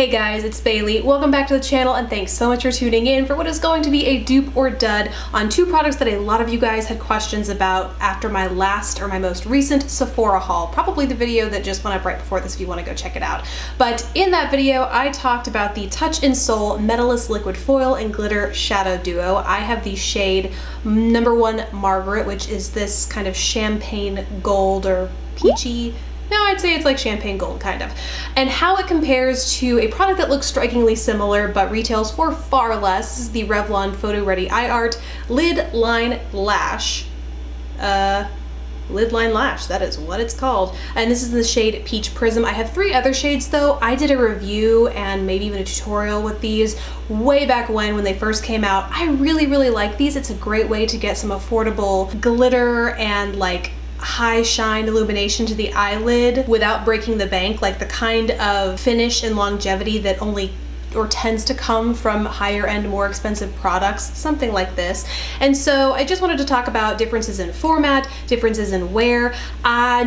Hey guys, it's Bailey. Welcome back to the channel and thanks so much for tuning in for what is going to be a dupe or dud on two products that a lot of you guys had questions about after my most recent Sephora haul. Probably the video that just went up right before this if you want to go check it out. But in that video, I talked about the Touch in Sol Metalist Liquid Foil and Glitter Shadow Duo. I have the shade number 1 Margaret, which is this kind of champagne gold or peachy. No, I'd say it's like champagne gold, kind of. And how it compares to a product that looks strikingly similar but retails for far less. This is the Revlon Photo Ready Eye Art Lid Line Lash. Lid Line Lash, that is what it's called. And this is the shade Peach Prism. I have 3 other shades though. I did a review and maybe even a tutorial with these way back when they first came out. I really like these. It's a great way to get some affordable glitter and like high shine illumination to the eyelid without breaking the bank, like the kind of finish and longevity that only or tends to come from higher end, more expensive products, something like this. And so I just wanted to talk about differences in format, differences in wear.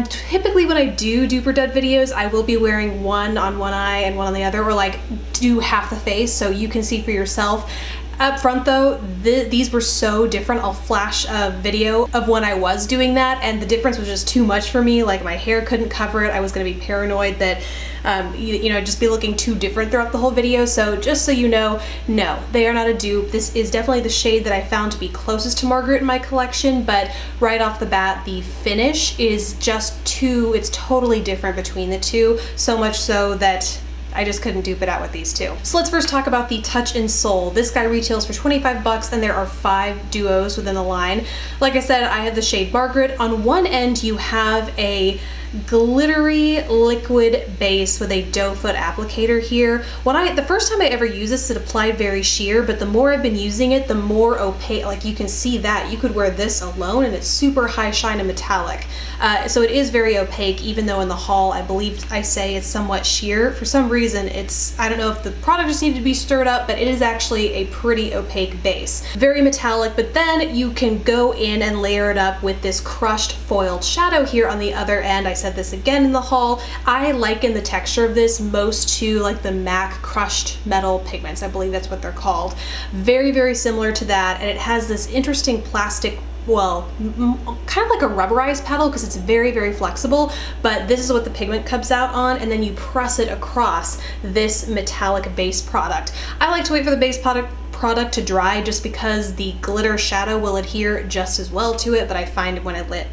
Typically when I do dupe or dud videos, I will be wearing one on one eye and one on the other, or like do half the face so you can see for yourself. Up front though, these were so different. I'll flash a video of when I was doing that and the difference was just too much for me. Like my hair couldn't cover it. I was gonna be paranoid that you know, just be looking too different throughout the whole video. So just so you know, no, they are not a dupe. This is definitely the shade that I found to be closest to Margaret in my collection, but right off the bat, the finish is just it's totally different between the two. So much so that I just couldn't dupe it out with these two. So let's first talk about the Touch in Sol. This guy retails for 25 bucks and there are 5 duos within the line. Like I said, I have the shade Margaret. On one end, you have a glittery liquid base with a doe foot applicator here. The first time I ever used this, it applied very sheer, but the more I've been using it, the more opaque. Like you can see that. You could wear this alone and it's super high shine and metallic. So it is very opaque, even though in the haul, I believe I say it's somewhat sheer. For some reason, I don't know if the product just needed to be stirred up, but it is actually a pretty opaque base. Very metallic, but then you can go in and layer it up with this crushed foiled shadow here on the other end. I said this again in the haul. I liken the texture of this most to like the MAC crushed metal pigments. I believe that's what they're called. Very similar to that, and it has this interesting plastic, well, kind of like a rubberized petal because it's very flexible, but this is what the pigment comes out on, and then you press it across this metallic base product. I like to wait for the base product to dry just because the glitter shadow will adhere just as well to it, but I find when I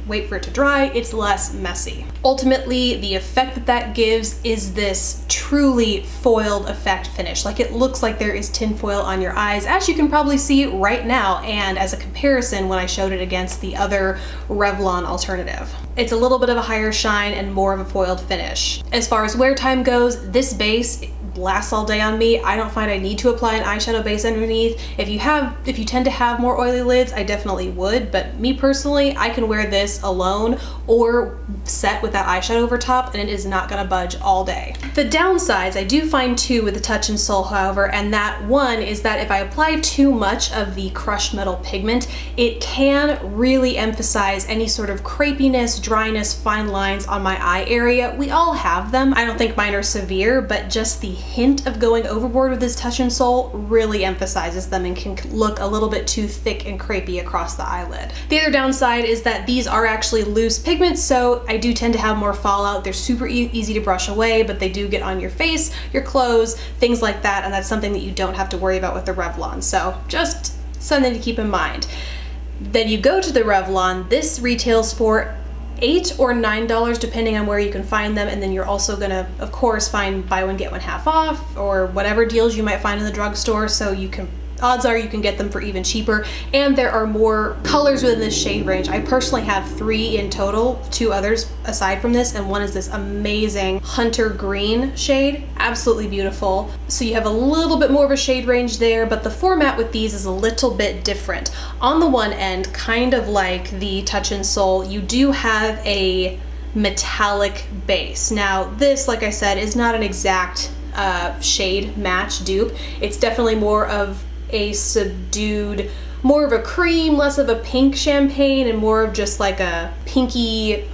wait for it to dry, it's less messy. Ultimately, the effect that gives is this truly foiled effect finish. Like it looks like there is tinfoil on your eyes, as you can probably see right now, and as a comparison when I showed it against the other Revlon alternative. It's a little bit of a higher shine and more of a foiled finish. As far as wear time goes, this base lasts all day on me. I don't find I need to apply an eyeshadow base underneath. If you tend to have more oily lids, I definitely would, but me personally, I can wear this alone or set with that eyeshadow over top and it is not gonna budge all day. The downsides, I do find 2 with the Touch in Sol, however, and that one is that if I apply too much of the crushed metal pigment, it can really emphasize any sort of crepiness, dryness, fine lines on my eye area. We all have them. I don't think mine are severe, but just the hint of going overboard with this Touch in Sol really emphasizes them and can look a little bit too thick and crepey across the eyelid. The other downside is that these are actually loose pigments, so I do tend to have more fallout. They're super easy to brush away, but they do get on your face, your clothes, things like that, and that's something that you don't have to worry about with the Revlon, so just something to keep in mind. Then you go to the Revlon, this retails for $8 or $9 depending on where you can find them, and then you're also gonna of course find buy one get one half off or whatever deals you might find in the drugstore, so odds are you can get them for even cheaper, and there are more colors within this shade range. I personally have 3 in total, 2 others aside from this, and one is this amazing hunter green shade, absolutely beautiful. So you have a little bit more of a shade range there, but the format with these is a little bit different. On the one end, kind of like the Touch in Sol, you do have a metallic base. Now this, like I said, is not an exact shade match dupe. It's definitely more of a subdued, more of a cream, less of a pink champagne, and more of just like a pinky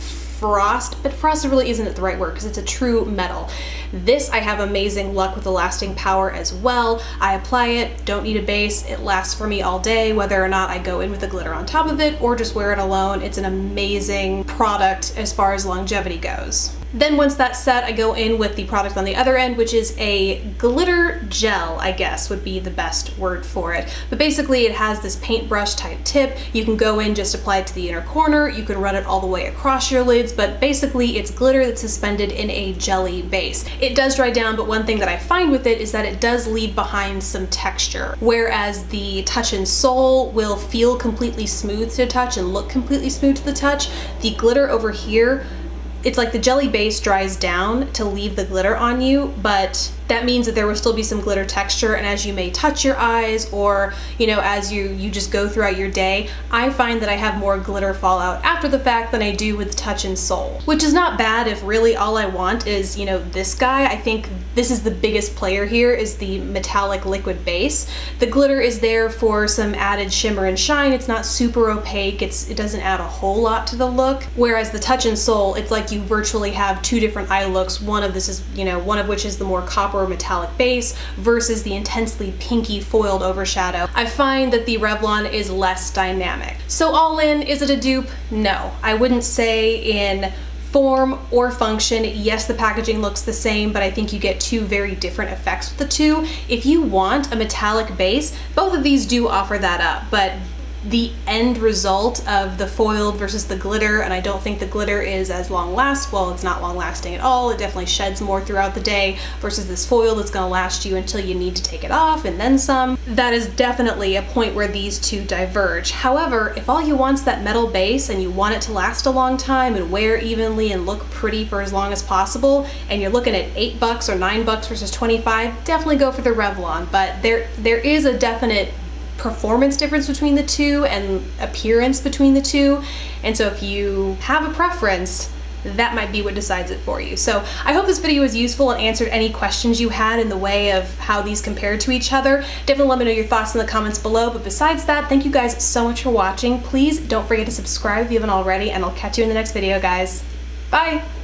frost, but frosted really isn't the right word because it's a true metal. This I have amazing luck with the lasting power as well. I apply it, don't need a base, it lasts for me all day, whether or not I go in with the glitter on top of it or just wear it alone. It's an amazing product as far as longevity goes. Then once that's set, I go in with the product on the other end, which is a glitter gel, I guess would be the best word for it. But basically it has this paintbrush type tip. You can go in, just apply it to the inner corner, you can run it all the way across your lids, but basically it's glitter that's suspended in a jelly base. It does dry down, but one thing that I find with it is that it does leave behind some texture, whereas the Touch in Sol will feel completely smooth to touch and look completely smooth to the touch. The glitter over here, it's like the jelly base dries down to leave the glitter on you, but that means that there will still be some glitter texture, and as you may touch your eyes or, you know, as you just go throughout your day, I find that I have more glitter fallout after the fact than I do with Touch in Sol, which is not bad if really all I want is, you know, this guy. I think this is the biggest player here, is the metallic liquid base. The glitter is there for some added shimmer and shine. It's not super opaque. It doesn't add a whole lot to the look. Whereas the Touch in Sol, it's like you virtually have two different eye looks. One of which is the more copper metallic base versus the intensely pinky foiled overshadow. I find that the Revlon is less dynamic. So all in, is it a dupe? No. I wouldn't say in form or function. Yes, the packaging looks the same, but I think you get two very different effects with the two. If you want a metallic base, both of these do offer that up, but the end result of the foiled versus the glitter, and I don't think the glitter is as long lasting. Well, it's not long lasting at all. It definitely sheds more throughout the day versus this foil that's gonna last you until you need to take it off and then some. That is definitely a point where these two diverge. However, if all you want is that metal base and you want it to last a long time and wear evenly and look pretty for as long as possible, and you're looking at $8 or $9 versus 25, definitely go for the Revlon. But there is a definite performance difference between the two and appearance between the two, and so if you have a preference, that might be what decides it for you. So I hope this video was useful and answered any questions you had in the way of how these compare to each other. Definitely let me know your thoughts in the comments below, but besides that, thank you guys so much for watching. Please don't forget to subscribe if you haven't already, and I'll catch you in the next video, guys. Bye!